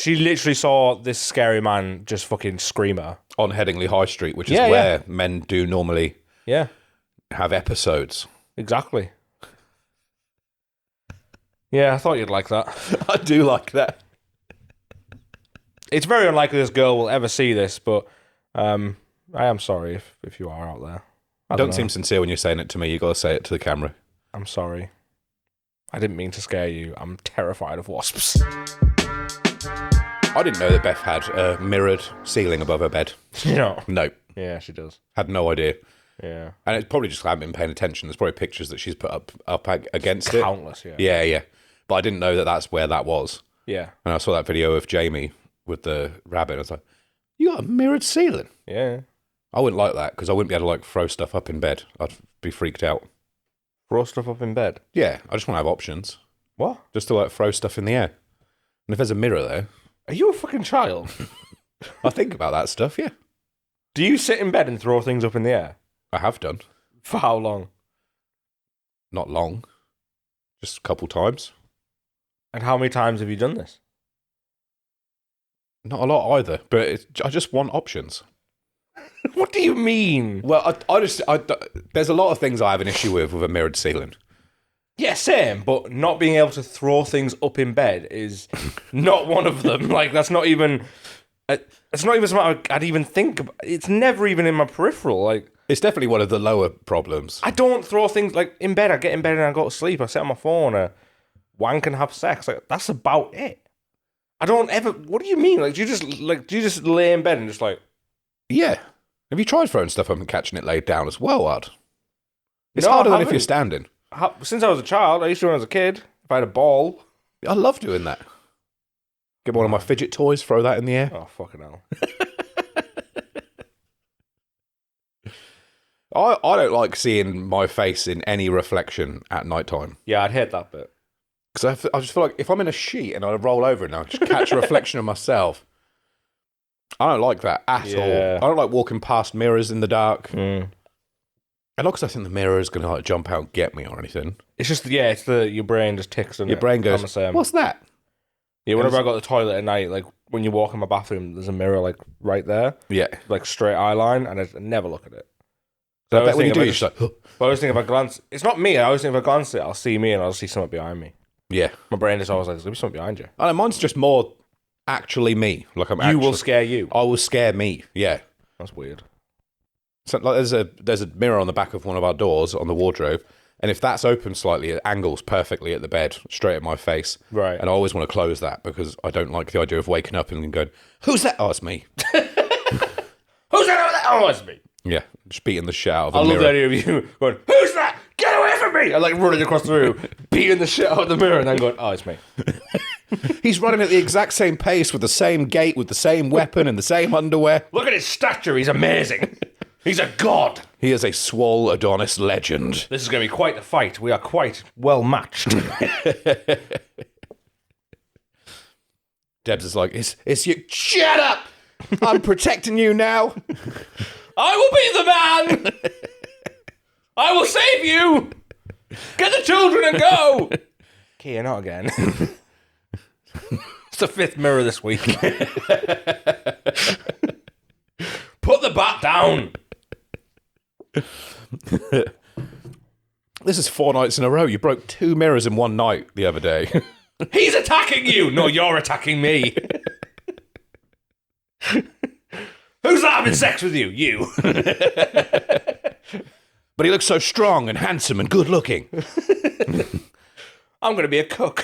She literally saw this scary man just fucking scream at her. On Headingley High Street, which is where men do normally have episodes. Exactly. Yeah, I thought you'd like that. I do like that. It's very unlikely this girl will ever see this, but I am sorry if you are out there. Don't seem sincere when you're saying it to me. You got to say it to the camera. I'm sorry. I didn't mean to scare you. I'm terrified of wasps. I didn't know that Beth had a mirrored ceiling above her bed. No. Yeah, she does. Had no idea. Yeah. And it's probably just I haven't been paying attention. There's probably pictures that she's put up against it. Countless, yeah. Yeah. But I didn't know that that's where that was. Yeah. And I saw that video of Jamie with the rabbit. I was like, you got a mirrored ceiling? Yeah. I wouldn't like that because I wouldn't be able to throw stuff up in bed. I'd be freaked out. Throw stuff up in bed? Yeah, I just want to have options. What? Just to throw stuff in the air. And if there's a mirror there... Are you a fucking child? I think about that stuff, yeah. Do you sit in bed and throw things up in the air? I have done. For how long? Not long. Just a couple times. And how many times have you done this? Not a lot either, but I just want options. What do you mean? Well, there's a lot of things I have an issue with a mirrored ceiling. Yeah, same, but not being able to throw things up in bed is not one of them. Like, that's not even... It's not even something I'd even think about. It's never even in my peripheral. Like, it's definitely one of the lower problems. I don't throw things, like, in bed. I get in bed and I go to sleep. I sit on my phone, I wank and have sex. Like, that's about it. I don't ever... What do you mean? Like, do you just lay in bed and just, like... Yeah. Have you tried throwing stuff up and catching it laid down as well, Ad? It's harder than if you're standing. Since I was a child, I used to when I was a kid. If I had a ball... I love doing that. Get one of my fidget toys, throw that in the air. Oh, fucking hell. I don't like seeing my face in any reflection at night time. Yeah, I'd hate that bit. Because I just feel like if I'm in a sheet and I roll over and I just catch a reflection of myself, I don't like that at all. I don't like walking past mirrors in the dark. And not because I think the mirror is going to jump out and get me or anything. It's just, your brain just ticks. Your brain goes, what's that? Yeah, whenever I go to the toilet at night, like when you walk in my bathroom, there's a mirror like right there. Yeah. Like straight eye line, and I never look at it. So I bet when you do, you're just like, but I always think if I glance, it's not me. I always think if I glance at it, I'll see me and I'll see something behind me. Yeah. My brain is always like, there's going to be something behind you. I know, mine's just more actually me. Like You will scare you. I will scare me, yeah. That's weird. So, like, there's a mirror on the back of one of our doors on the wardrobe, and if that's open slightly, it angles perfectly at the bed, straight at my face. Right. And I always want to close that because I don't like the idea of waking up and going, who's that? Oh, it's me. Who's that? Oh, it's me. Yeah, just beating the shit out of a mirror. I love the idea of you going, who's that? Get away from me! And like running across the room, beating the shit out of the mirror, and then going, oh, it's me. He's running at the exact same pace with the same gait, with the same weapon and the same underwear. Look at his stature, he's amazing. He's a god. He is a swole Adonis legend. This is going to be quite the fight. We are quite well matched. Debs is like, it's you. Shut up! I'm protecting you now. I will be the man. I will save you. Get the children and go. Kier, not again. It's the 5th mirror this week. Put the bat down. This is 4 nights in a row. You broke 2 mirrors in one night the other day. He's attacking you. No, you're attacking me. Who's that having sex with you? You. But he looks so strong and handsome and good looking. I'm going to be a cook.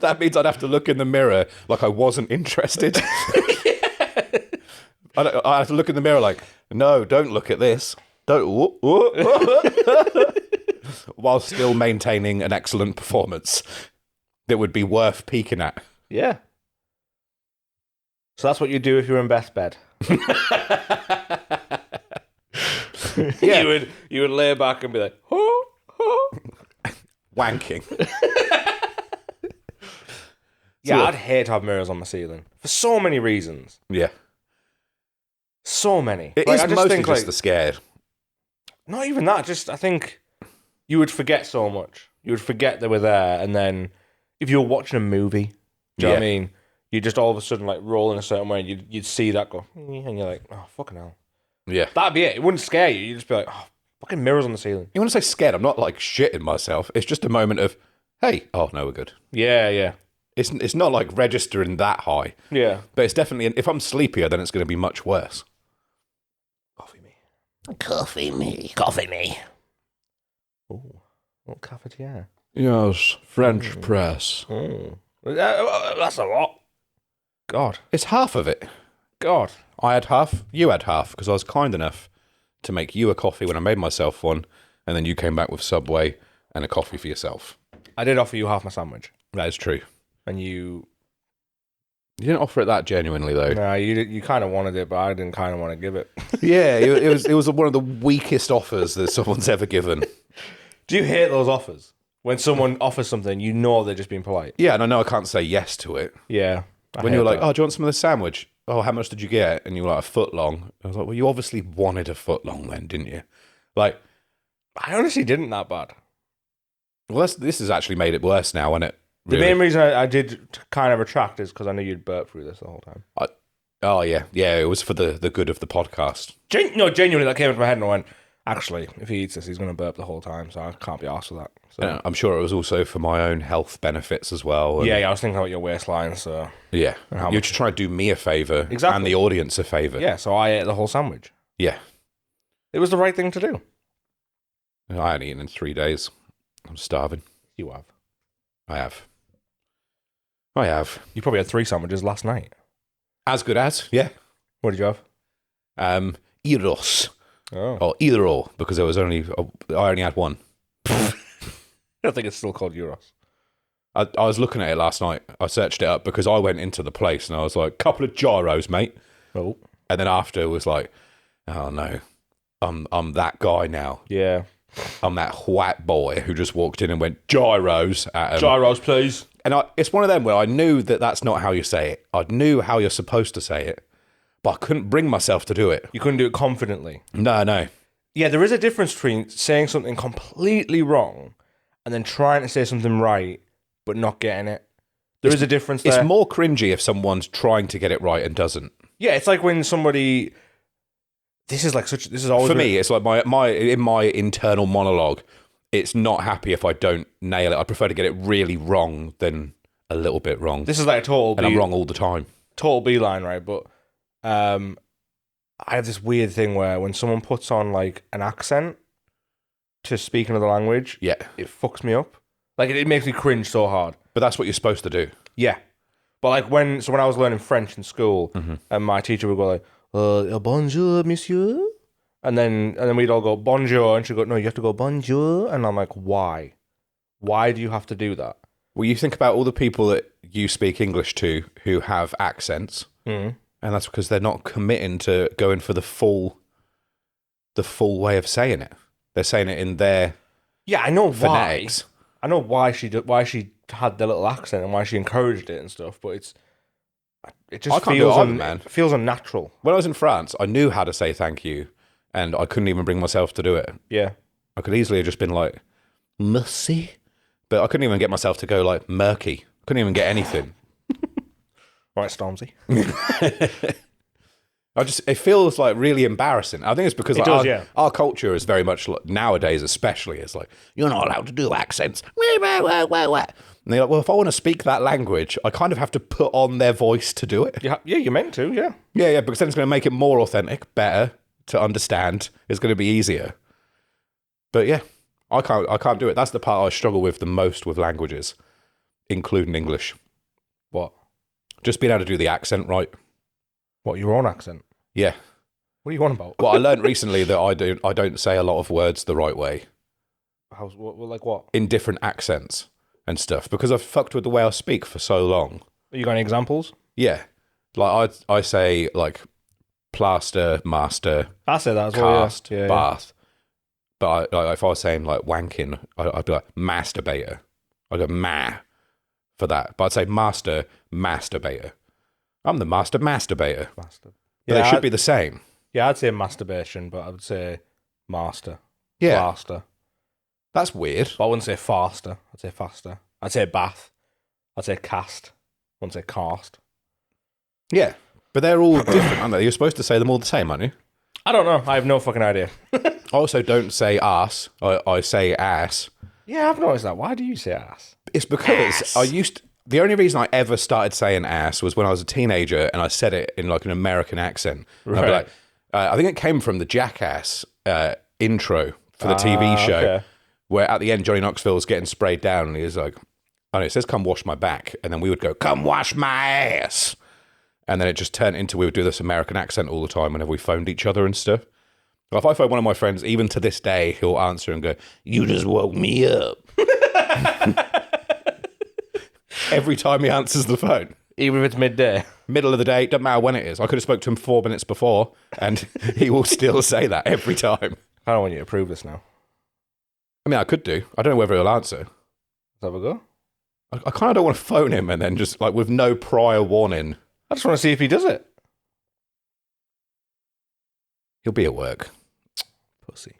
That means I'd have to look in the mirror like I wasn't interested. I have to look in the mirror like, no, don't look at this. Don't. While still maintaining an excellent performance that would be worth peeking at. Yeah. So that's what you do if you're in Beth's bed. Yeah. You would lay back and be like, ho, ho. Wanking. Yeah, I'd hate to have mirrors on my ceiling. For so many reasons. Yeah. So many. It is mostly just the scared. Not even that, I think you would forget so much. You would forget they were there, and then if you were watching a movie, do you know what I Yeah. mean? You just all of a sudden like roll in a certain way, and you'd see that go, and you're like, oh fucking hell. Yeah. That'd be it. It wouldn't scare you. You'd just be like, oh, fucking mirrors on the ceiling. You want to say scared? I'm not like shitting myself. It's just a moment of, hey, oh no, we're good. Yeah. It's not like registering that high, Yeah. but it's definitely, if I'm sleepier, then it's going to be much worse. Coffee me. Oh, what cafetiere? Yes, French press. Oh, that's a lot. God. It's half of it. God. I had half, you had half, because I was kind enough to make you a coffee when I made myself one, and then you came back with Subway and a coffee for yourself. I did offer you half my sandwich, That is true. and you didn't offer it that genuinely, though. no, you kind of wanted it, but I didn't kind of want to give it. Yeah, it was one of the weakest offers that someone's ever given. Do you hate those offers when someone offers something you know they're just being polite? Yeah, and I know I can't say yes to it. Yeah. When you're like, oh, do you want some of the sandwich? Oh, how much did you get? And you were like, a foot long. I was like, well, you obviously wanted a foot long then, didn't you? Like, I honestly didn't that bad. well, this has actually made it worse now, hasn't it? The Really? main reason I did kind of retract is because I knew you'd burp through this the whole time. Oh, yeah. Yeah, it was for the good of the podcast. Genuinely, that came into my head and I went, actually, if he eats this, he's going to burp the whole time, so I can't be arsed with that. So. Yeah, I'm sure it was also for my own health benefits as well. And Yeah, I was thinking about your waistline, so... yeah. how You're much- just trying to do me a favour Exactly. and the audience a favour. Yeah, so I ate the whole sandwich. Yeah. It was the right thing to do. I hadn't eaten in 3 days. I'm starving. You have. I have. You probably had 3 sandwiches last night. As good as, yeah. What did you have? Eros. Oh. Or either or, because I only had one. I think it's still called Euros. I was looking at it last night. I searched it up because I went into the place and I was like, couple of gyros, mate. Oh. And then after it was like, oh no, I'm that guy now. Yeah. I'm that white boy who just walked in and went gyros at him. Gyros, please. And it's one of them where I knew that that's not how you say it. I knew how you're supposed to say it, but I couldn't bring myself to do it. You couldn't do it confidently. No. Yeah, there is a difference between saying something completely wrong and then trying to say something right but not getting it. There is a difference there. It's more cringy if someone's trying to get it right and doesn't. Yeah, it's like when somebody... This is always... For me, it's like my in my internal monologue, it's not happy if I don't nail it. I prefer to get it really wrong than a little bit wrong. This is like a total... And I'm wrong all the time. Total beeline, right? But I have this weird thing where when someone puts on like an accent to speak another language, Yeah. it fucks me up. Like it makes me cringe so hard. But that's what you're supposed to do. Yeah. But like when I was learning French in school and my teacher would go like, bonjour, monsieur. And then we'd all go, bonjour. And she'd go, no, you have to go, bonjour. And I'm like, why? Why do you have to do that? Well, you think about all the people that you speak English to who have accents, Mm. and that's because they're not committing to going for the full way of saying it. They're saying it in their Yeah, I know why. phonetics. I know why she had the little accent and why she encouraged it and stuff, but it just I can't do it either, man. It feels unnatural. When I was in France, I knew how to say thank you, and I couldn't even bring myself to do it. Yeah. I could easily have just been like, merci, but I couldn't even get myself to go like murky. Couldn't even get anything. Right, Stormzy. It feels like really embarrassing. I think it's because It like, does, our culture is very much like, nowadays, especially, it's like you're not allowed to do accents. And they're like, well, if I want to speak that language, I kind of have to put on their voice to do it. Yeah, you're meant to, yeah. Yeah, because then it's going to make it more authentic, better to understand. It's going to be easier. But yeah, I can't do it. That's the part I struggle with the most with languages, including English. What? Just being able to do the accent right. What, your own accent? Yeah. What are you on about? Well, I learned recently that I don't say a lot of words the right way Like what? in different accents and stuff because I've fucked with the way I speak for so long. You got any examples? Yeah. Like I say like plaster, master, I say that as well, cast, yeah. bath. But if I was saying like wanking, I'd be like masturbator. I'd go ma for that. But I'd say master masturbator. I'm the master masturbator. Master. But they should be the same. Yeah, I'd say masturbation, but I would say master. Yeah. Faster. That's weird. But I wouldn't say faster. I'd say faster. I'd say bath. I'd say cast. I wouldn't say cast. Yeah, but they're all different, aren't they? You're supposed to say them all the same, aren't you? I don't know. I have no fucking idea. I also don't say ass. I say ass. Yeah, I've noticed that. Why do you say ass? It's because the only reason I ever started saying ass was when I was a teenager and I said it in like an American accent. Right. I'd be like, I think it came from the Jackass intro for the TV show, okay, where at the end Johnny Knoxville was getting sprayed down and he was like, oh no, it says come wash my back. And then we would go, come wash my ass. And then it just turned into we would do this American accent all the time whenever we phoned each other and stuff. Well, if I phone one of my friends, even to this day, he'll answer and go, you just woke me up. Every time he answers the phone. Even if it's midday. Middle of the day, doesn't matter when it is. I could have spoke to him 4 minutes before, and he will still say that every time. I don't want you to prove this now. I mean, I could do. I don't know whether he'll answer. Let's have a go. I kind of don't want to phone him and then just, like, with no prior warning. I just want to see if he does it. He'll be at work. Pussy.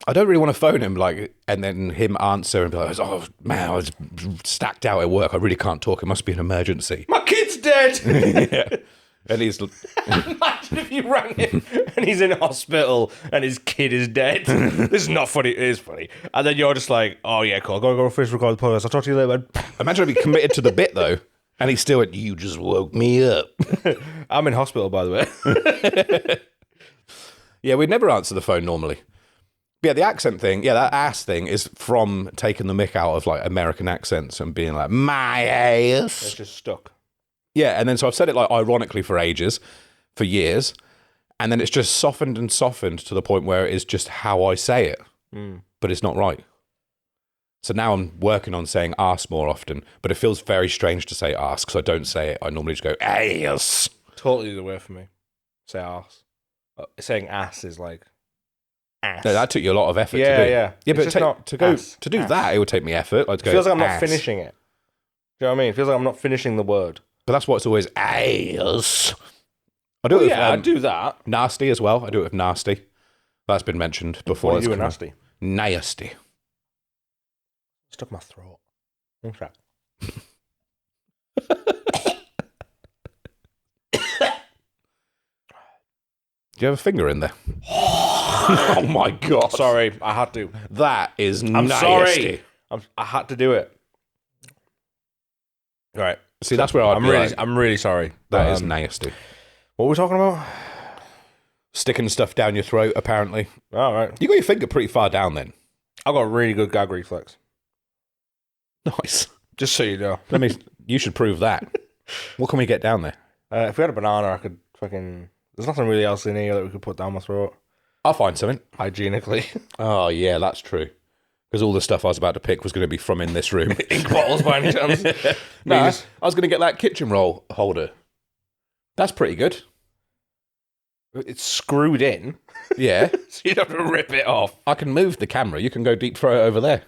I don't really want to phone him, like, and then him answer and be like, oh, man, I was stacked out at work. I really can't talk. It must be an emergency. My kid's dead! Yeah. And he's... Imagine if you rang him and he's in hospital and his kid is dead. This is not funny. It is funny. And then you're just like, oh, yeah, cool. I'm going to go first record the podcast. I'll talk to you later, man. Imagine if he committed to the bit, though, and he's still at, you just woke me up. I'm in hospital, by the way. Yeah, we'd never answer the phone normally. But yeah, the accent thing, yeah, that ass thing is from taking the mick out of like American accents and being like, my ass. It's just stuck. Yeah, and then so I've said it like ironically for ages, for years, and then it's just softened and softened to the point where it is just how I say it, but it's not right. So now I'm working on saying ass more often, but it feels very strange to say ass because I don't say it. I normally just go, ass. Totally the way for me. Say ass. Saying ass is like ass. No, that took you a lot of effort to do. Yeah. Yeah, but to do that, it would take me effort. It feels like I'm not finishing it. Do you know what I mean? It feels like I'm not finishing the word. But that's why it's always ass. I do that. Nasty as well. I do it with nasty. That's been mentioned before. What do you do with nasty? Nasty. Stuck my throat. Okay. Do you have a finger in there? Oh my god! Sorry, I had to. That is I'm nasty. Sorry. I had to do it. Right. See, that's where I'm really sorry. That is nasty. What were we talking about? Sticking stuff down your throat, apparently. All right. You got your finger pretty far down then. I've got a really good gag reflex. Nice. Just so you know. You should prove that. What can we get down there? If we had a banana, I could fucking... There's nothing really else in here that we could put down my throat. I'll find something. Hygienically. Oh, yeah, that's true. Because all the stuff I was about to pick was going to be from in this room. Ink bottles, by any chance. No, I was going to get that kitchen roll holder. That's pretty good. It's screwed in. Yeah. So you'd have to rip it off. I can move the camera. You can go deep throw it over there.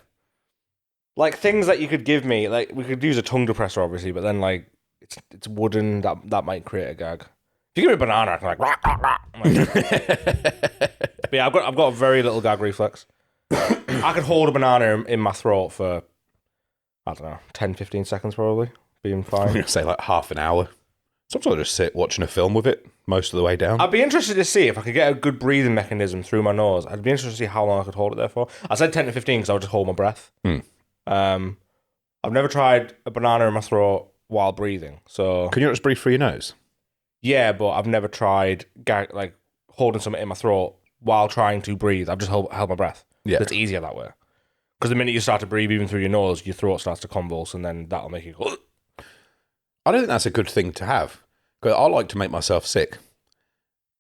Like, things that you could give me, like, we could use a tongue depressor, obviously, but then, like, it's wooden. That might create a gag. If you give me a banana, I can, like, rah, rah, rah. But yeah, I've got a very little gag reflex. I could hold a banana in my throat for, I don't know, 10, 15 seconds probably, being fine. I'm going to say like half an hour. Sometimes I just sit watching a film with it most of the way down. I'd be interested to see if I could get a good breathing mechanism through my nose. I'd be interested to see how long I could hold it there for. I said 10 to 15 because I would just hold my breath. I've never tried a banana in my throat while breathing. So can you not just breathe through your nose? Yeah, but I've never tried holding something in my throat while trying to breathe. I've just held my breath. Yeah, it's easier that way. Because the minute you start to breathe even through your nose, your throat starts to convulse, and then that'll make you go. I don't think that's a good thing to have. Because I like to make myself sick,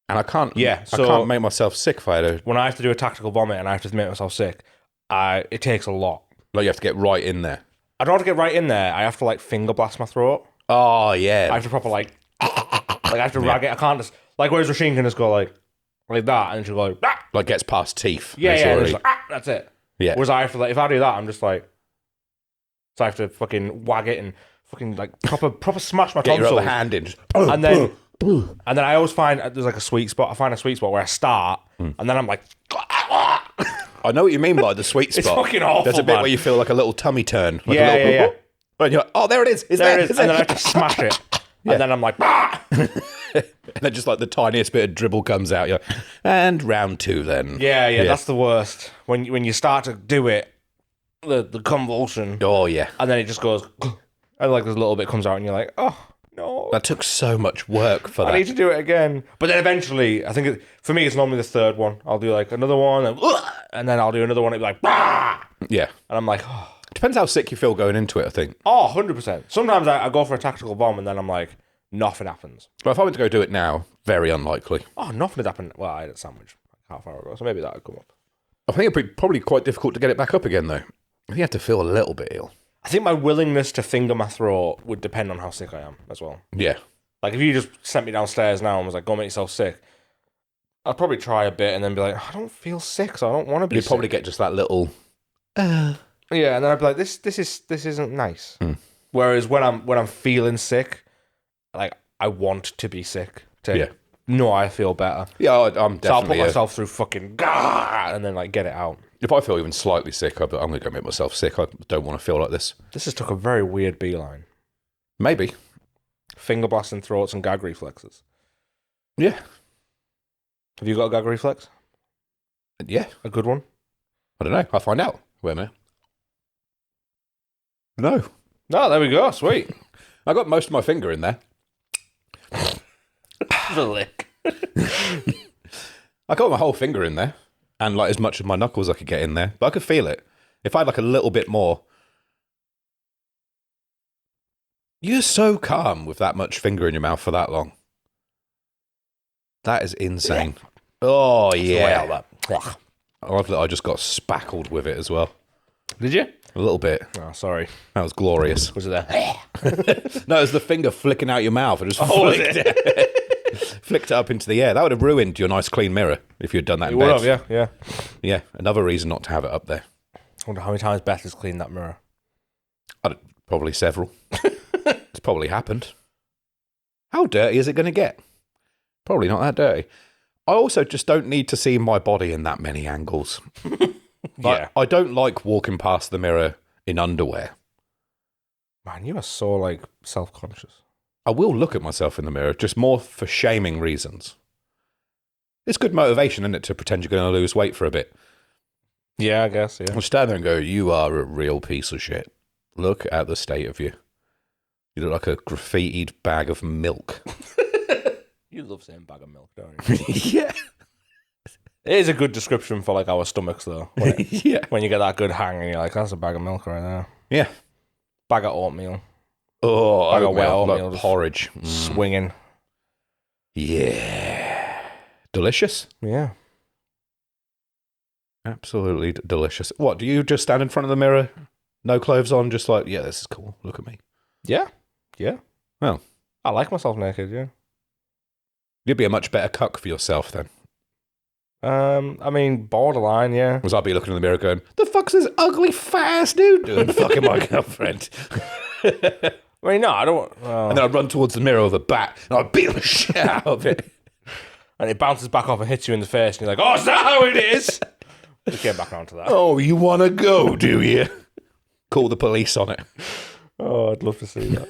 and I can't. Yeah, so I can't make myself sick if I had a... When I have to do a tactical vomit and I have to make myself sick, it takes a lot. Like you have to get right in there. I don't have to get right in there. I have to like finger blast my throat. Oh yeah. I have to proper like I have to rag it. I can't just like whereas Rasheen can just go like that and she'll go like, ah! Like gets past teeth. Yeah. Like, that's it. Yeah. Whereas I have to like if I do that, I'm just like, so I have to fucking wag it and fucking like proper smash my tonsils. Get your other hand in. And then I always find there's like a sweet spot. I find a sweet spot where I start and then I'm like. I know what you mean by the sweet spot. It's fucking awful. There's a bit where you feel like a little tummy turn. Like yeah. And you're like, oh, there it is. There it is. And then I have to smash it. Yeah. And then I'm like, ah! And then just like the tiniest bit of dribble comes out. You're like, and round 2 then. Yeah, that's the worst. When you start to do it, the convulsion. Oh, yeah. And then it just goes, and like this little bit comes out, and you're like, oh, no. That took so much work for that. I need to do it again. But then eventually, I think for me, it's normally the third one. I'll do like another one, and then I'll do another one, it'll be like, bah! Yeah. And I'm like, oh. Depends how sick you feel going into it, I think. Oh, 100%. Sometimes I go for a tactical bomb, and then I'm like, nothing happens. Well, if I went to go do it now, very unlikely. Oh, nothing had happened. Well, I had a sandwich half hour ago, so maybe that would come up. I think it'd be probably quite difficult to get it back up again, though. I think you have to feel a little bit ill. I think my willingness to finger my throat would depend on how sick I am as well. Yeah. Like, if you just sent me downstairs now and was like, go make yourself sick, I'd probably try a bit and then be like, I don't feel sick, so I don't want to be You'd sick. probably get just that little... Yeah, and then I'd be like, this isn't nice. Whereas when I'm feeling sick, like, I want to be sick. No, I feel better. Yeah, I'm definitely... So I'll put myself through fucking... and then, like, get it out. If I feel even slightly sick, I'm going to go make myself sick. I don't want to feel like this. This has took a very weird beeline. Maybe. Finger blasting throats and gag reflexes. Yeah. Have you got a gag reflex? Yeah. A good one? I don't know. I'll find out. Wait a minute. No. No, there we go. Sweet. I got most of my finger in there. The lick. I got my whole finger in there. And like as much of my knuckles I could get in there. But I could feel it. If I had like a little bit more... You're so calm with that much finger in your mouth for that long. That is insane. Yeah. Oh, yeah. I love that I just got spackled with it as well. Did you? A little bit. Oh, sorry. That was glorious. Was it there? No, it was the finger flicking out your mouth. It just flicked it up into the air. That would have ruined your nice clean mirror if you'd done that in bed. Would have, yeah. Yeah, another reason not to have it up there. I wonder how many times Beth has cleaned that mirror. Probably several. It's probably happened. How dirty is it going to get? Probably not that dirty. I also just don't need to see my body in that many angles. Yeah. I don't like walking past the mirror in underwear. Man, you are so, like, self-conscious. I will look at myself in the mirror, just more for shaming reasons. It's good motivation, isn't it, to pretend you're going to lose weight for a bit. Yeah, I guess, yeah. I'll stand there and go, you are a real piece of shit. Look at the state of you. You look like a graffitied bag of milk. You love saying bag of milk, don't you? Yeah. It is a good description for, like, our stomachs, though. Yeah. When you get that good hang and you're like, that's a bag of milk right there. Yeah. Bag of oatmeal. Oh, bag of wet oatmeal. Like porridge. Swinging. Yeah. Delicious. Yeah. Absolutely delicious. What, do you just stand in front of the mirror, no clothes on, just like, yeah, this is cool, look at me? Yeah. Yeah. Well. I like myself naked, yeah. You'd be a much better cuck for yourself then. I mean, borderline, yeah. Was I'd be looking in the mirror going, the fuck's this ugly fat-ass dude doing fucking my girlfriend? I mean, no, I don't... And then I'd run towards the mirror with a bat, and I'd beat the shit out of it. And it bounces back off and hits you in the face, and you're like, oh, is that how it is? Just get back onto that. Oh, you want to go, do you? Call the police on it. Oh, I'd love to see that.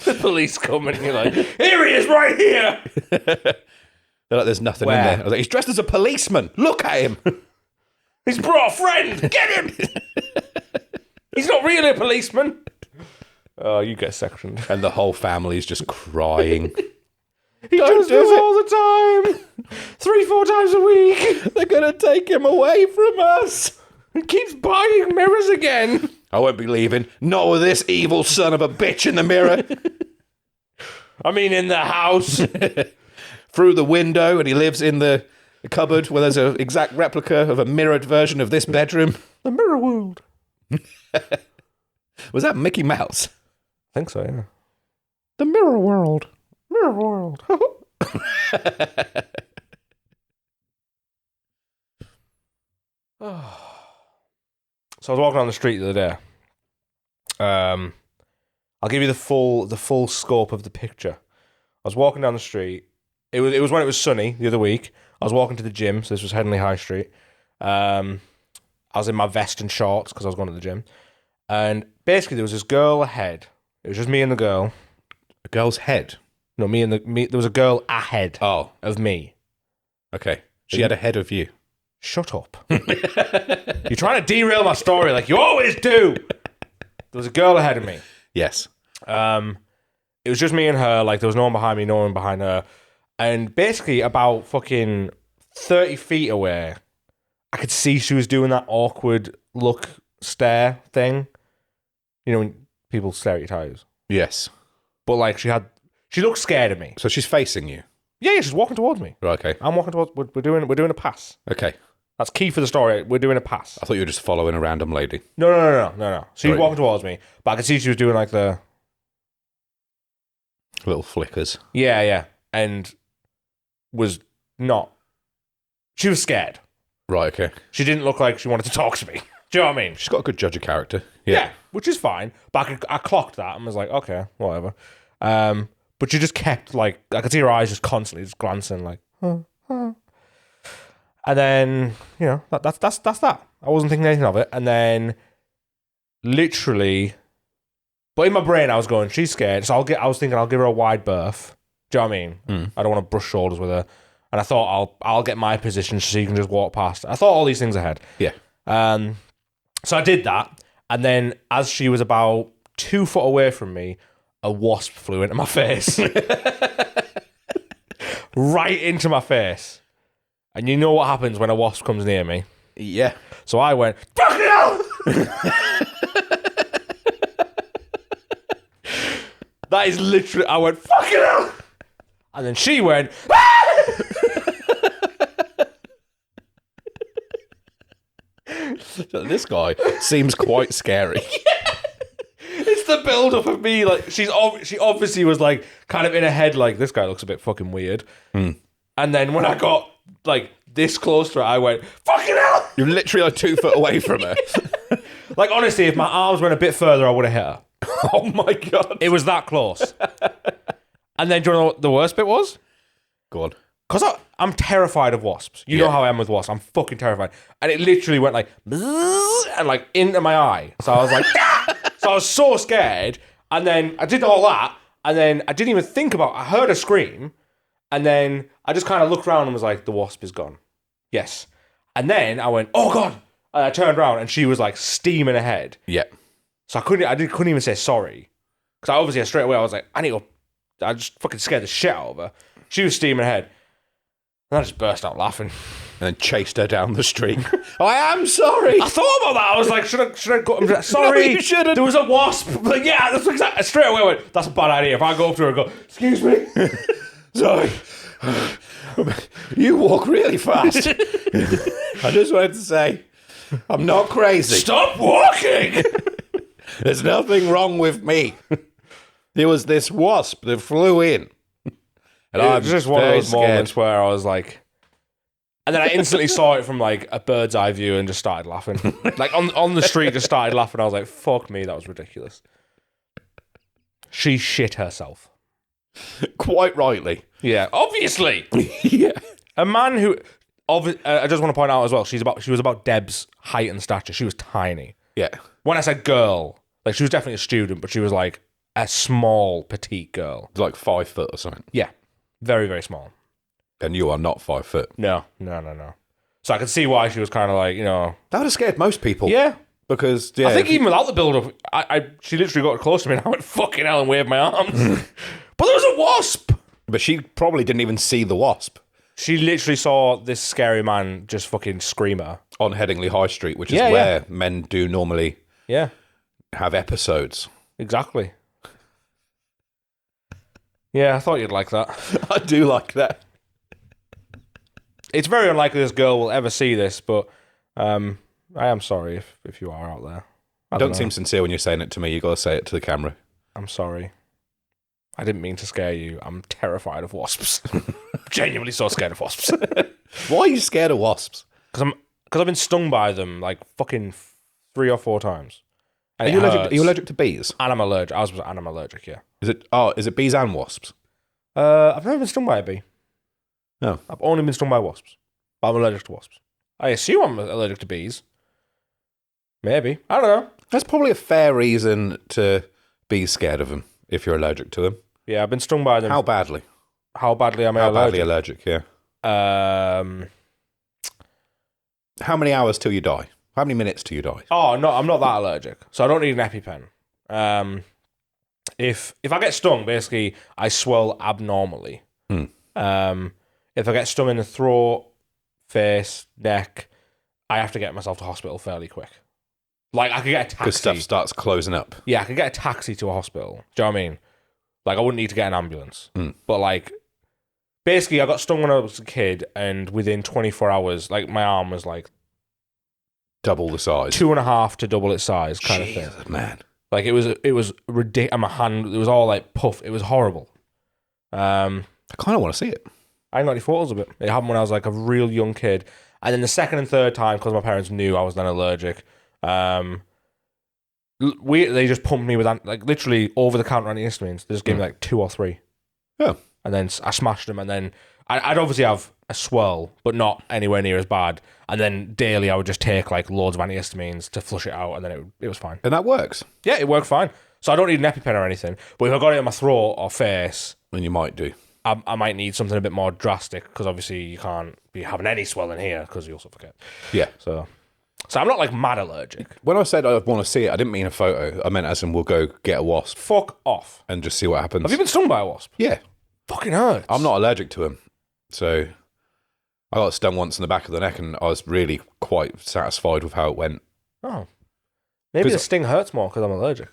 The police come and you're like, here he is, right here. They're like, there's nothing in there. I was like, he's dressed as a policeman. Look at him. He's brought a friend. Get him. He's not really a policeman. Oh, you get sectioned. And the whole family's just crying. He does this all the time. 3-4 times a week. They're going to take him away from us. He keeps buying mirrors again. I won't be leaving. Not with this evil son of a bitch in the mirror. I mean, in the house. Through the window, and he lives in the cupboard where there's an exact replica of a mirrored version of this bedroom. The mirror world. Was that Mickey Mouse? I think so, yeah. The mirror world. Mirror world. So I was walking on the street the other day. I'll give you the full scope of the picture. I was walking down the street. It was when it was sunny the other week. I was walking to the gym, so this was Headingley High Street. And I was in my vest and shorts because I was going to the gym. And basically, there was this girl ahead. It was just me and the girl. A girl's head? No, there was a girl ahead of me. Okay. She had ahead of you. Shut up. You're trying to derail my story like you always do. There was a girl ahead of me. Yes. It was just me and her. Like, there was no one behind me, no one behind her. And basically, about fucking 30 feet away, I could see she was doing that awkward look, stare thing. You know, when people stare at your tires. Yes. But, like, she looked scared of me. So she's facing you? Yeah, she's walking towards me. Right, okay. I'm walking towards... We're doing a pass. Okay. That's key for the story. We're doing a pass. I thought you were just following a random lady. No. She was walking towards me, but I could see she was doing, like, the... Little flickers. Yeah. And was not... She was scared. Right, okay. She didn't look like she wanted to talk to me. Do you know what I mean? She's got a good judge of character. Yeah, which is fine. But I clocked that and was like, okay, whatever. But she just kept, like, I could see her eyes just constantly just glancing, like, huh. And then, you know, that's that. I wasn't thinking anything of it. And then, literally, but in my brain, I was going, she's scared. So I was thinking I'll give her a wide berth. Do you know what I mean? I don't want to brush shoulders with her. And I thought I'll get my position so you can just walk past. I thought all these things ahead. Yeah. So I did that. And then as she was about 2 foot away from me, a wasp flew into my face. Right into my face. And you know what happens when a wasp comes near me? Yeah. So I went, fucking hell! That is literally, I went, fucking hell! And then she went, ah! This guy seems quite scary. It's the build-up of me, like, she obviously was, like, kind of in her head, like, this guy looks a bit fucking weird. And then when I got, like, this close to her, I went, fucking hell! You're literally, like, 2 foot away from her. Like, honestly, if my arms went a bit further, I would have hit her. Oh, my God. It was that close. And then, do you know what the worst bit was? Go on. Because I'm terrified of wasps. You know how I am with wasps. I'm fucking terrified. And it literally went like, and like into my eye. So I was like, so I was so scared. And then I did all that. And then I didn't even think about, I heard her scream. And then I just kind of looked around and was like, the wasp is gone. Yes. And then I went, oh God. And I turned around and she was like steaming ahead. Yeah. So I couldn't even say sorry. Because obviously straight away I was like, I just fucking scared the shit out of her. She was steaming ahead. And I just burst out laughing. And then chased her down the street. I am sorry. I thought about that. I was like, should I go? Sorry. No, you shouldn't. There was a wasp. Like, yeah, that's exactly. Straight away I went, that's a bad idea. If I go up to her and go, excuse me. Sorry. You walk really fast. I just wanted to say, I'm not crazy. Stop walking. There's nothing wrong with me. There was this wasp that flew in. And It I'm was just one of very those scared. moments where I was like, and then I instantly saw it from like a bird's eye view and just started laughing. Like on the street, just started laughing. I was like, fuck me, that was ridiculous. She shit herself. Quite rightly. Yeah, obviously. Yeah. A man who, I just want to point out as well, she was about Deb's height and stature. She was tiny. Yeah. When I said girl, like she was definitely a student, but she was like a small, petite girl. Like 5 foot or something. Yeah, very, very small. And you are not 5 foot. No. So I could see why she was kind of like, you know. That would have scared most people. Yeah. Because, yeah. I think even without the build-up, she literally got close to me and I went, fucking hell, and waved my arms. But there was a wasp. But she probably didn't even see the wasp. She literally saw this scary man just fucking scream at her. On Headingley High Street, which is where men do normally have episodes. Exactly. Yeah, I thought you'd like that. I do like that. It's very unlikely this girl will ever see this, but I am sorry if you are out there. Don't seem sincere when you're saying it to me. You got to say it to the camera. I'm sorry. I didn't mean to scare you. I'm terrified of wasps. Genuinely so scared of wasps. Why are you scared of wasps? Because I've been stung by them like fucking 3 or 4 times. Are you allergic to bees? And I'm allergic. I was allergic, yeah. Is it bees and wasps? I've never been stung by a bee. No. I've only been stung by wasps. But I'm allergic to wasps. I assume I'm allergic to bees. Maybe. I don't know. That's probably a fair reason to be scared of them if you're allergic to them. Yeah, I've been stung by them. How badly? How badly am I How allergic? badly allergic, yeah. How many hours till you die? How many minutes till you die? Oh, no, I'm not that allergic. So I don't need an EpiPen. If I get stung, basically, I swell abnormally. If I get stung in the throat, face, neck, I have to get myself to hospital fairly quick. Like, I could get a taxi. Because stuff starts closing up. Yeah, I could get a taxi to a hospital. Do you know what I mean? Like, I wouldn't need to get an ambulance. But, like, basically, I got stung when I was a kid, and within 24 hours, like, my arm was, like... Double the size. 2.5 to double its size kind of thing. Man. Like, it was ridiculous. And my hand, it was all, like, puff. It was horrible. I kind of want to see it. I ain't got any photos of it. It happened when I was, like, a real young kid. And then the second and third time, because my parents knew I was then allergic... they just pumped me with like literally over the counter antihistamines. They just gave me like 2 or 3. Yeah. And then I smashed them, and then I'd obviously have a swirl, but not anywhere near as bad. And then daily I would just take like loads of antihistamines to flush it out, and then it was fine. And that works. Yeah, it worked fine. So I don't need an EpiPen or anything. But if I got it in my throat or face, then you might do. I might need something a bit more drastic, because obviously you can't be having any swelling here because you also forget. Yeah. So I'm not like mad allergic. When I said I want to see it, I didn't mean a photo. I meant as in we'll go get a wasp. Fuck off. And just see what happens. Have you been stung by a wasp? Yeah. Fucking hurts. I'm not allergic to them. So I got stung once in the back of the neck, and I was really quite satisfied with how it went. Oh. Maybe the sting hurts more because I'm allergic.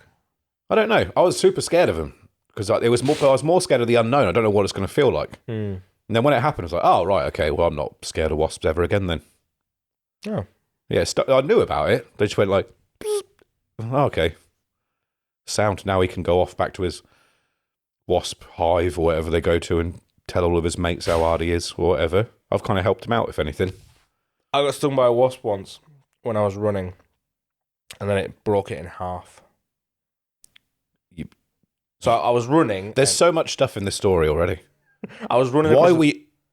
I don't know. I was super scared of them. Because I was more scared of the unknown. I don't know what it's going to feel like. And then when it happened, I was like, oh, right, okay, well, I'm not scared of wasps ever again then. Oh. Yeah, I knew about it. They just went like, oh, okay. Sound. Now he can go off back to his wasp hive or whatever they go to and tell all of his mates how hard he is or whatever. I've kind of helped him out, if anything. I got stung by a wasp once when I was running, and then it broke it in half. So I was running. There's so much stuff in this story already. I was running.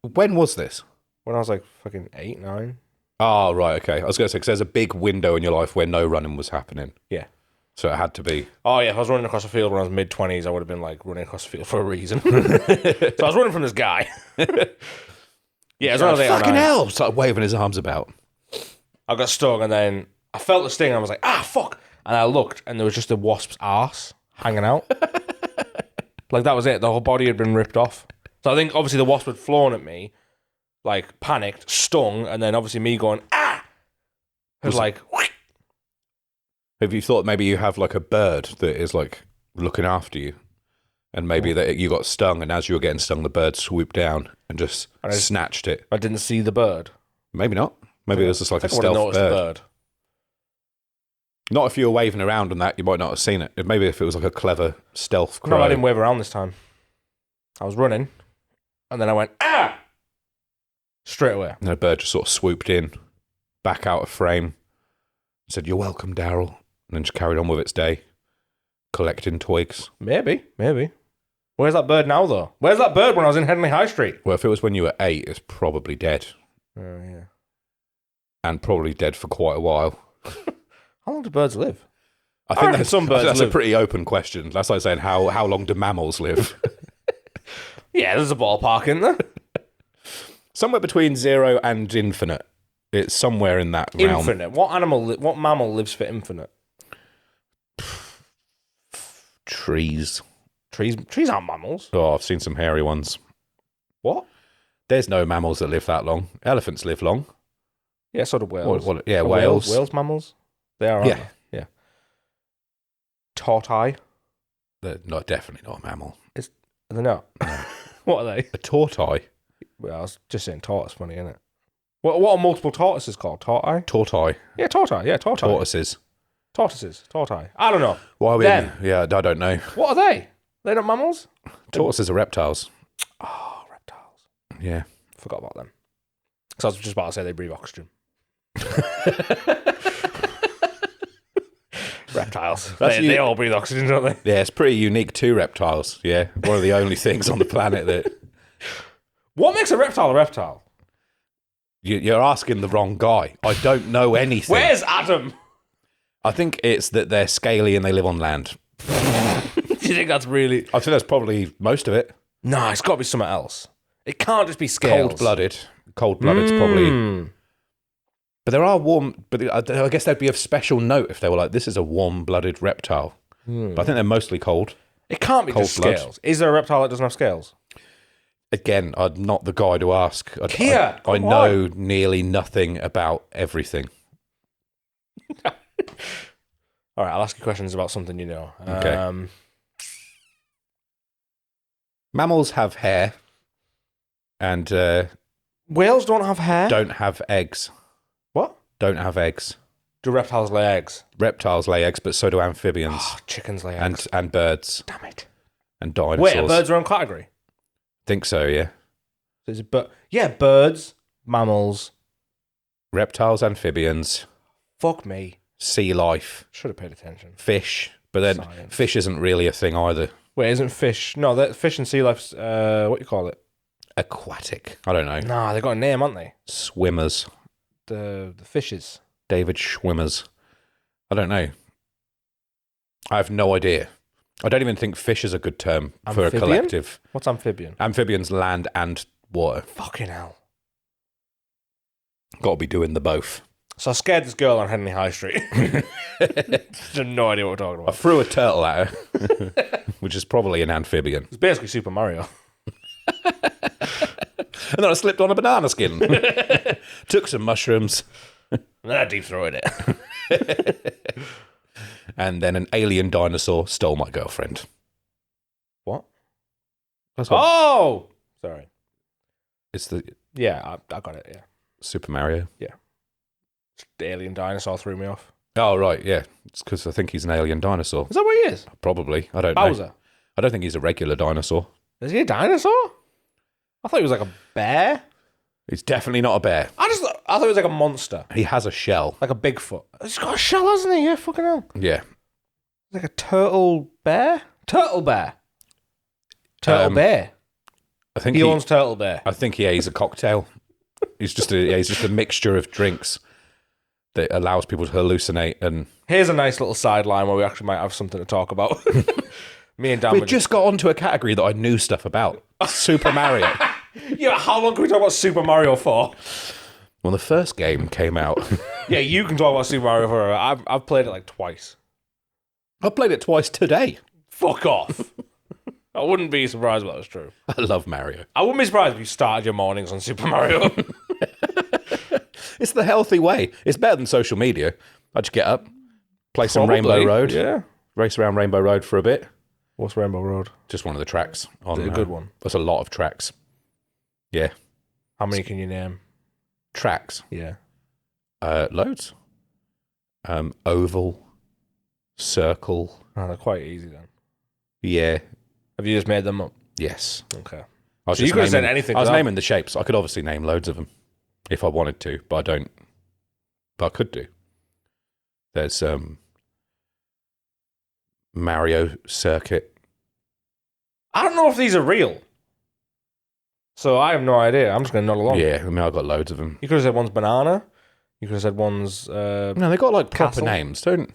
When was this? When I was like fucking 8, 9. Oh, right, okay. I was going to say, because there's a big window in your life where no running was happening. Yeah. So it had to be. Oh, yeah. If I was running across the field when I was mid-20s, I would have been like running across the field for a reason. So I was running from this guy. Yeah, as long as fucking hell! Started waving his arms about. I got stung, and then I felt the sting, and I was like, fuck! And I looked, and there was just a wasp's arse hanging out. Like, that was it. The whole body had been ripped off. So I think, obviously, the wasp had flown at me, like, panicked, stung, and then, obviously, me going, It was like... Have you thought maybe you have, like, a bird that is, like, looking after you? And maybe that you got stung, and as you were getting stung, the bird swooped down and just snatched it. I didn't see the bird. Maybe not. Maybe it was just like a stealth bird. The bird. Not if you were waving around and that, you might not have seen it. Maybe if it was like a clever stealth crow. No, I didn't wave around this time. I was running, and then I went, straight away. And the bird just sort of swooped in, back out of frame, said, "You're welcome, Daryl," and then just carried on with its day, collecting twigs. Maybe. Where's that bird now, though? Where's that bird when I was in Henley High Street? Well, if it was when you were 8, it's probably dead. Oh, yeah. And probably dead for quite a while. How long do birds live? I think some birds that's live. a pretty open question. That's like saying, how long do mammals live? Yeah, there's a ballpark in there. Somewhere between 0 and infinite. It's somewhere in that realm. Infinite. What mammal lives for infinite? Trees. Trees aren't mammals. Oh, I've seen some hairy ones. What? There's no mammals that live that long. Elephants live long. Yeah, so do whales. Whales. Whales mammals? They are, aren't they? Yeah. Tortoise? They're definitely not a mammal. Are they not? No. What are they? A tortoise? Well, I was just saying tortoise. Funny, isn't it? What are multiple tortoises called? Tortoise? Tortoise. Yeah, tortoise. Yeah, tortoise. Tortoises. Tortoise. I don't know. Why are we? Them. Yeah, I don't know. What are they? They're not mammals? Tortoises are reptiles. Oh, reptiles. Yeah. Forgot about them. Because I was just about to say they breathe oxygen. Reptiles. They all breathe oxygen, don't they? Yeah, it's pretty unique to reptiles. Yeah. One of the only things on the planet that... What makes a reptile a reptile? You're asking the wrong guy. I don't know anything. Where's Adam? I think it's that they're scaly and they live on land. Do you think that's really... I think that's probably most of it. No, it's got to be something else. It can't just be scales. Cold-blooded. Cold-blooded's probably... But there are warm... But I guess they'd be of special note if they were like, this is a warm-blooded reptile. But I think they're mostly cold. It can't be Cold just blood. scales. Is there a reptile that doesn't have scales? Again, I'm not the guy to ask. Kier, I know nearly nothing about everything. All right, I'll ask you questions about something you know. Okay. Mammals have hair and Whales don't have hair? don't have eggs. What? Don't have eggs. Do reptiles lay eggs? Reptiles lay eggs, but so do amphibians Chickens lay eggs. and birds Damn it. and dinosaurs. Wait, are birds their own category? Think so, yeah. Yeah, birds, mammals. Reptiles, amphibians, Fuck me. sea life, Should have paid attention. fish. But then Science. fish isn't really a thing either. Wait, isn't fish... No, fish and sea life's... what do you call it? Aquatic. I don't know. Nah, they got a name, haven't they? Swimmers. The fishes. David Schwimmers. I don't know. I have no idea. I don't even think fish is a good term for a Amphibian? collective. What's amphibian? Amphibians, land and water. Fucking hell. Got to be doing the both. So I scared this girl on Henley High Street. Just have no idea what we're talking I about. threw a turtle at her, which is probably an amphibian. It's basically Super Mario. And then I slipped on a banana skin. Took some mushrooms. And then I deep throated it. And then an alien dinosaur stole my girlfriend. What? That's what Oh! Sorry. it's the Yeah, I got it, yeah. Super Mario. The alien dinosaur threw me off. Oh, right, yeah. It's because I think he's an alien dinosaur. Is that what he is? Probably. I don't know. Bowser. I don't think he's a regular dinosaur. Is he a dinosaur? I thought he was like a bear. He's definitely not a bear. I thought he was like a monster. He has a shell. Like a Bigfoot. He's got a shell, hasn't he? Yeah, fucking hell. Yeah. Like a turtle bear? Turtle bear. Turtle bear. I think He owns Turtle Bear. I think he's a cocktail. He's just a mixture of drinks that allows people to hallucinate. And Here's a nice little sideline where we actually might have something to talk about. Me and Dan we were just got onto a category that I knew stuff about. Super Mario. Yeah, how long can we talk about Super Mario for? When the first game came out, Yeah, you can talk about Super Mario for. I've played it like twice. I played it twice today. Fuck off. I wouldn't be surprised if that was true. I love Mario. I wouldn't be surprised if you started your mornings on Super Mario. It's the healthy way. It's better than social media. I just get up, play some Rainbow Road, Yeah. race around Rainbow Road for a bit. What's Rainbow Road? Just one of the tracks. On, Is it a good one? There's a lot of tracks. Yeah. How many can you name? Tracks. Yeah. Loads. Oval, circle. Oh, they're quite easy then. Yeah. Have you just made them up? Yes. Okay. I was So you just could have said naming- anything I was to that. naming the shapes. I could obviously name loads of them if I wanted to, but I don't. But I could do. There's Mario Circuit. I don't know if these are real. So I have no idea. I'm just going to nod along. Yeah, I mean, I got loads of them. You could have said one's banana. You could have said one's... No, they got like proper Castle. names. Don't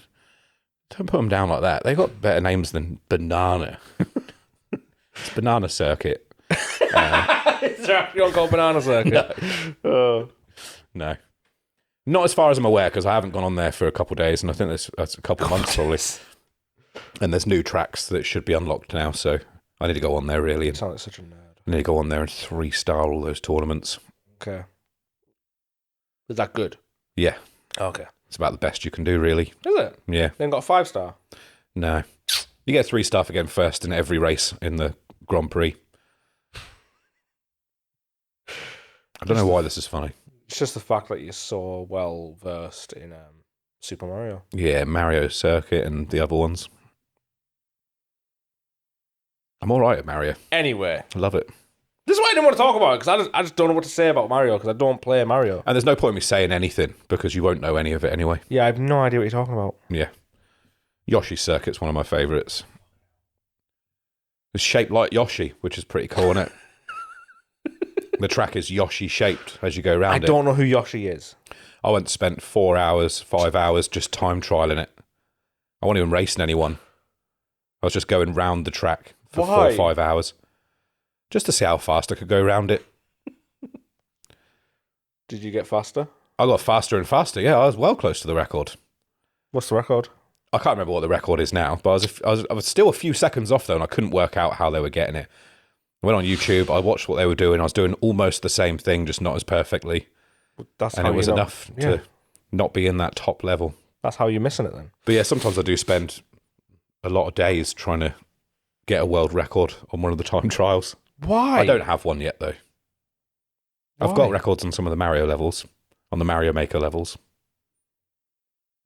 put them down like that. They got better names than banana. It's Banana Circuit. Is there actually one called Banana Circuit? No. Not as far as I'm aware, because I haven't gone on there for a couple of days, and I think that's a couple of months probably. And there's new tracks that should be unlocked now, so I need to go on there really. You And sound like such a nerd. I need to go on there and 3-star all those tournaments. Okay. Is that good? Yeah, Okay. it's about the best you can do, really. Is it? Yeah, Then got a 5-star. no. You get 3-star for getting first in every race in the Grand Prix. I don't know why this is funny. It's just the fact that you're so well versed in Super Mario. Yeah, Mario Circuit and the other ones. I'm all right at Mario. Anyway, I love it. this is why I didn't want to talk about it, because I just don't know what to say about Mario, because I don't play Mario. And there's no point in me saying anything because you won't know any of it anyway. Yeah, I have no idea what you're talking about. Yeah. Yoshi's Circuit's one of my favourites. It's shaped like Yoshi, which is pretty cool, isn't it? The track is Yoshi shaped as you go around I don't know who Yoshi is. I spent 4 hours, 5 hours just time trialing it. I wasn't even racing anyone. I was just going round the track for Why? 4 or 5 hours. Just to see how fast I could go around it. Did you get faster? I got faster and faster. Yeah, I was well close to the record. What's the record? I can't remember what the record is now, but I was still a few seconds off though, and I couldn't work out how they were getting it. I went on YouTube, I watched what they were doing. I was doing almost the same thing, just not as perfectly. That's and how it was you know. enough to not be in that top level. That's how you're missing it then. But yeah, sometimes I do spend a lot of days trying to get a world record on one of the time trials. Why? I don't have one yet though. I've got records on some of the Mario levels, on the Mario Maker levels.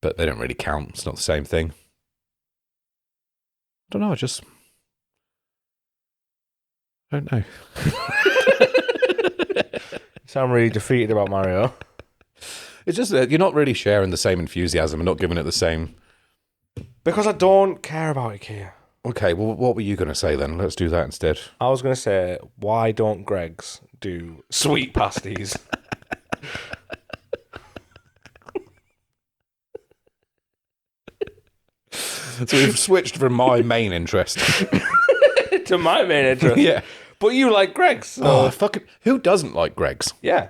But they don't really count. It's not the same thing. I don't know, I don't know. You sound really defeated about Mario. It's just that you're not really sharing the same enthusiasm and not giving it the same... Because I don't care about it, Kier. Okay, well, what were you going to say then? Let's do that instead. I was going to say, why don't Greggs do sweet pasties? So we've switched from my main interest to my main interest. Yeah. But you like Greggs. So. Oh, fucking... Who doesn't like Greggs? Yeah.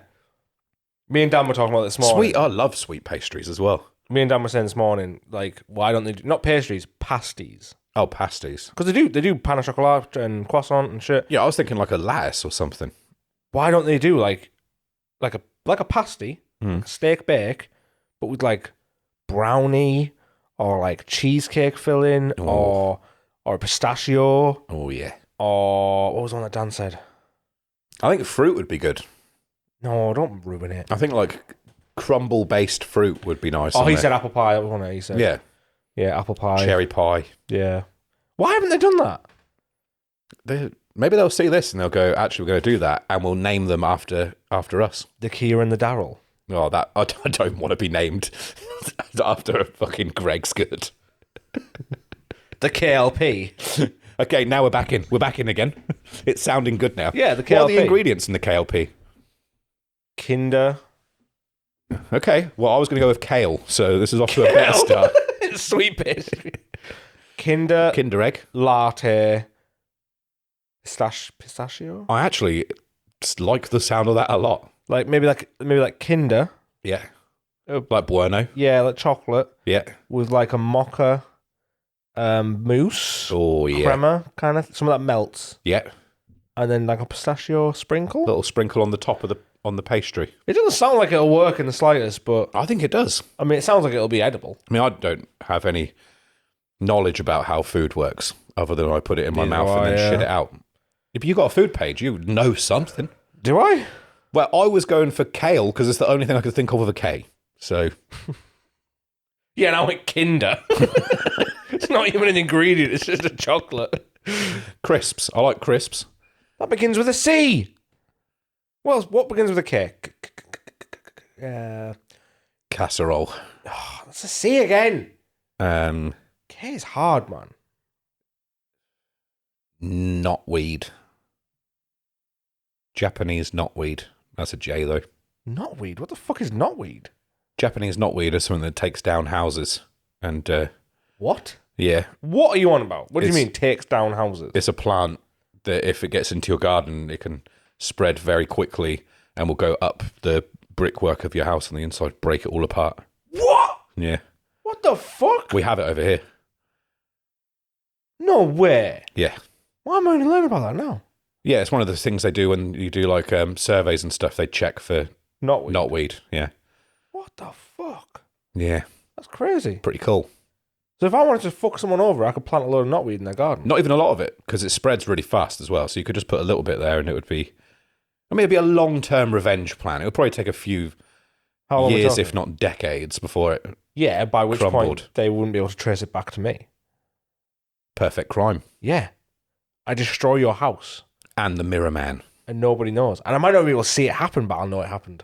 Me and Dan were talking about this morning. Sweet, I love sweet pastries as well. Me and Dan were saying this morning, like, why don't they do... Not pastries, pasties. Oh, pasties. Because they do pain au chocolat and croissant and shit. Yeah, I was thinking like a lattice or something. Why don't they do like a pasty, like a steak bake, but with like brownie or like cheesecake filling or a pistachio Oh, yeah. or what was the one that Dan said? I think fruit would be good. No, don't ruin it. I think like crumble-based fruit would be nice. Oh, on he it. said apple pie. That was one that he said. Yeah. Yeah, apple pie. Cherry pie. Yeah. Why haven't they done that? Maybe they'll see this and they'll go, actually, we're going to do that, and we'll name them after us. The Kier and the Daryl. Oh, that I don't want to be named after a fucking Greg's good. The KLP. Okay, now we're back in. We're back in again. It's sounding good now. Yeah, the KLP. What are the ingredients in the KLP? Kinder. Okay, well, I was going to go with kale, so this is off to a better start. Sweet pastry. Kinder Egg. latte. Pistachio. I actually like the sound of that a lot. Like maybe like Kinder. Yeah. Like Bueno. Yeah, like chocolate Yeah. with like a mocha mousse. Oh, yeah. Crema kind of some of that melts. Yeah. And then like a pistachio sprinkle. Little sprinkle on the top of the pastry. It doesn't sound like it'll work in the slightest, but I think it does. I mean, it sounds like it'll be edible. I mean, I don't have any knowledge about how food works other than I put it in my Neither mouth do and I, then shit it out. If you got a food page, you know something. Do I? Well, I was going for kale because it's the only thing I could think of with a K. So, Yeah, and I went Kinder. It's not even an ingredient, it's just a chocolate. crisps. I like crisps. That begins with a C. Well, what begins with a K? Casserole. That's a C again. K K is hard, man. Knotweed. Japanese knotweed. That's a J, though. Knotweed? What the fuck is knotweed? Japanese knotweed is something that takes down houses. And, What? yeah. What are you on about? What do you It's- mean takes down houses? It's a plant that if it gets into your garden, it can spread very quickly and will go up the brickwork of your house on the inside, break it all apart. What? Yeah. What the fuck? We have it over here. No way. Yeah. Why am I only learning about that now? Yeah, it's one of the things they do when you do like surveys and stuff. They check for Knotweed. knotweed. Yeah. What the fuck? Yeah. That's crazy. Pretty cool. So if I wanted to fuck someone over, I could plant a load of knotweed in their garden. Not even a lot of it because it spreads really fast as well. So you could just put a little bit there and it would be... I mean, it'd be a long-term revenge plan. It would probably take a few How long are we years, talking? if not decades, before it... Yeah, by which crumbled. point they wouldn't be able to trace it back to me. Perfect crime. Yeah. I destroy your house And the Mirror Man. and nobody knows. And I might not be able to see it happen, but I'll know it happened.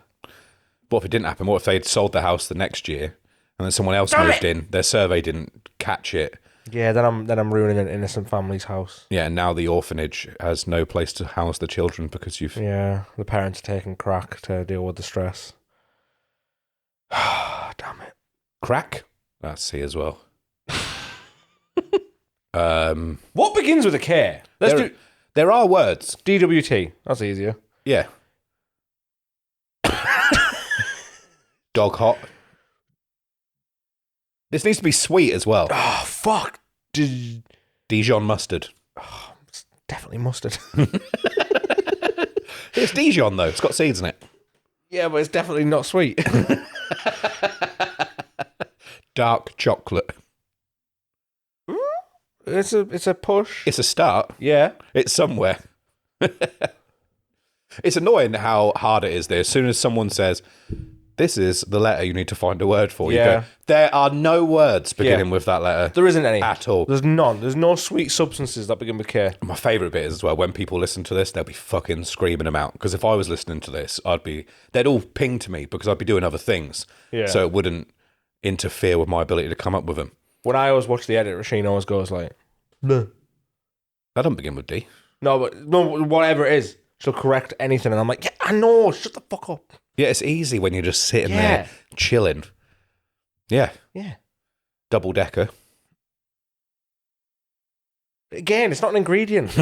What if it didn't happen? What if they'd sold the house the next year and then someone else Damn moved it! in, their survey didn't catch it? Yeah, then I'm ruining an innocent family's house. Yeah, and now the orphanage has no place to house the children because you've... Yeah, the parents are taking crack to deal with the stress. Damn it. Crack? That's C as well. What begins with a K? There are words. DWT. That's easier. Yeah. Dog hot. This needs to be sweet as well. Oh, fuck. Dijon mustard. Oh, it's definitely mustard. It's Dijon, though. It's got seeds in it. Yeah, but it's definitely not sweet. Dark chocolate. It's a push. It's a start. Yeah. It's somewhere. It's annoying how hard it is there. As soon as someone says, this is the letter you need to find a word for, you go, there are no words beginning with that letter. There isn't any. At all. There's none. There's no sweet substances that begin with K. My favourite bit is as well, when people listen to this, they'll be fucking screaming them out. Because if I was listening to this, they'd all ping to me because I'd be doing other things. Yeah. So it wouldn't interfere with my ability to come up with them. When I always watch the edit, Rasheen always goes like, no. That doesn't begin with D. No, whatever it is, she'll correct anything. And I'm like, yeah, I know, shut the fuck up. Yeah, it's easy when you're just sitting there chilling. Yeah. Yeah. Double decker. Again, it's not an ingredient.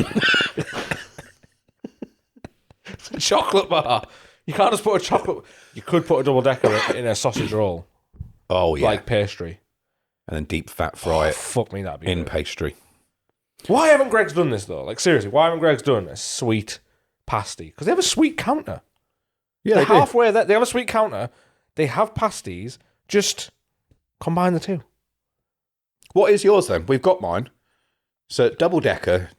It's a chocolate bar. You can't just put a chocolate... You could put a double decker in a sausage roll. Oh, yeah. Like pastry. And then deep fat fry it. Fuck me, that'd be in good. Pastry. Why haven't Greggs done this, though? Like, seriously, why haven't Greggs done a sweet pasty? Because they have a sweet counter. Yeah, They're halfway there. They have a sweet counter. They have pasties. Just combine the two. What is yours, then? We've got mine. So, double decker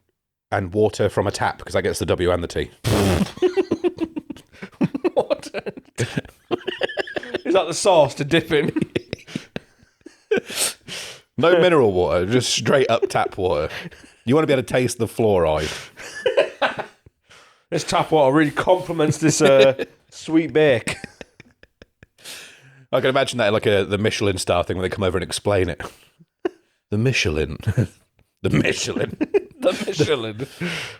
and water from a tap, because that gets the W and the T. Water. Is that the sauce to dip in? No mineral water, just straight up tap water. You want to be able to taste the fluoride. This tap water really complements this sweet bake. I can imagine that like the Michelin star thing when they come over and explain it. The Michelin. The Michelin. The Michelin.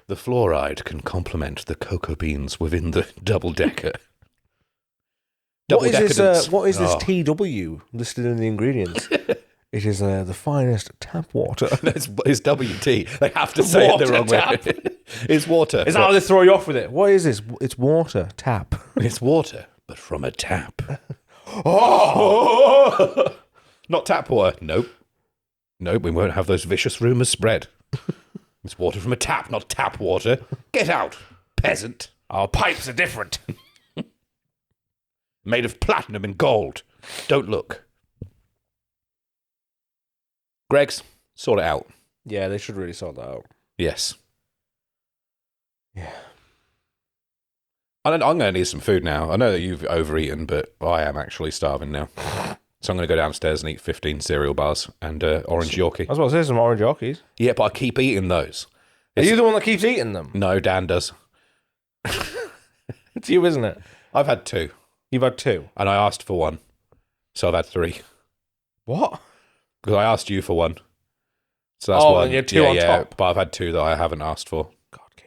The fluoride can complement the cocoa beans within the double decker. What is this TW listed in the ingredients? It is the finest tap water. It's WT. They have to say it the wrong way. It's water. Is that how they throw you off with it? What is this? It's water. Tap. It's water, but from a tap. Oh! Not tap water. Nope. Nope, we won't have those vicious rumours spread. It's water from a tap, not tap water. Get out, peasant. Our pipes are different. Made of platinum and gold. Don't look. Greggs, sort it out. Yeah, they should really sort that out. Yes. Yeah. I'm going to need some food now. I know that you've overeaten, but I am actually starving now. So I'm going to go downstairs and eat 15 cereal bars and orange Yorkie. I was about to say some orange Yorkies. Yeah, but I keep eating those. Are you the one that keeps eating them? No, Dan does. It's you, isn't it? I've had 2. You've had 2? And I asked for 1. So I've had 3. What? Because I asked you for 1. So that's 1. And you had 2 on top. But I've had 2 that I haven't asked for. God, Kier.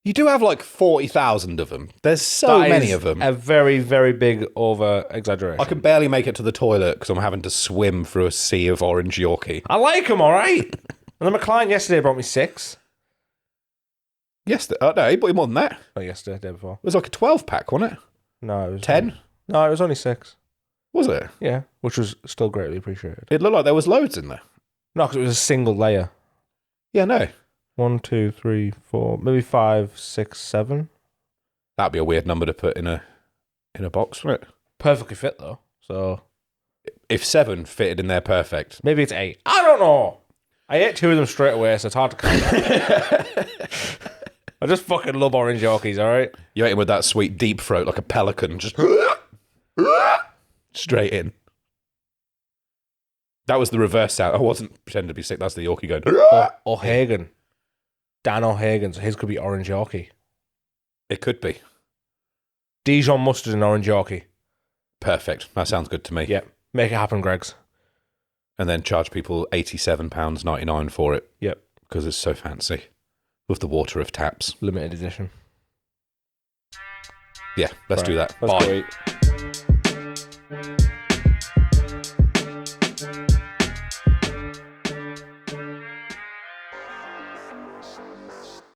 You do have like 40,000 of them. There's so many of them. A very, very big over-exaggeration. I can barely make it to the toilet because I'm having to swim through a sea of orange Yorkie. I like them, all right. And then my client yesterday brought me 6. Yesterday? No, he bought you more than that. Not yesterday, the day before. It was like a 12-pack, wasn't it? No, it was 10? No, it was only 6. Was it? Yeah, which was still greatly appreciated. It looked like there was loads in there. No, because it was a single layer. Yeah, no. 1, 2, 3, 4, maybe 5, 6, 7. That'd be a weird number to put in a box, wouldn't it? Perfectly fit though. So if 7 fitted in there perfect. Maybe it's 8. I don't know. I ate 2 of them straight away, so it's hard to count. I just fucking love orange Yorkies, all right? You ate him with that sweet deep throat like a pelican, just straight in. That was the reverse sound. I wasn't pretending to be sick. That's the Yorkie going. O'Hagan. Dan O'Hagan, so his could be orange Yorkie. It could be. Dijon mustard and orange Yorkie. Perfect. That sounds good to me. Yep. Make it happen, Greggs. And then charge people £87.99 for it. Yep. Because it's so fancy. With the water of taps. Limited edition. Yeah, let's do that. That's Bye. great.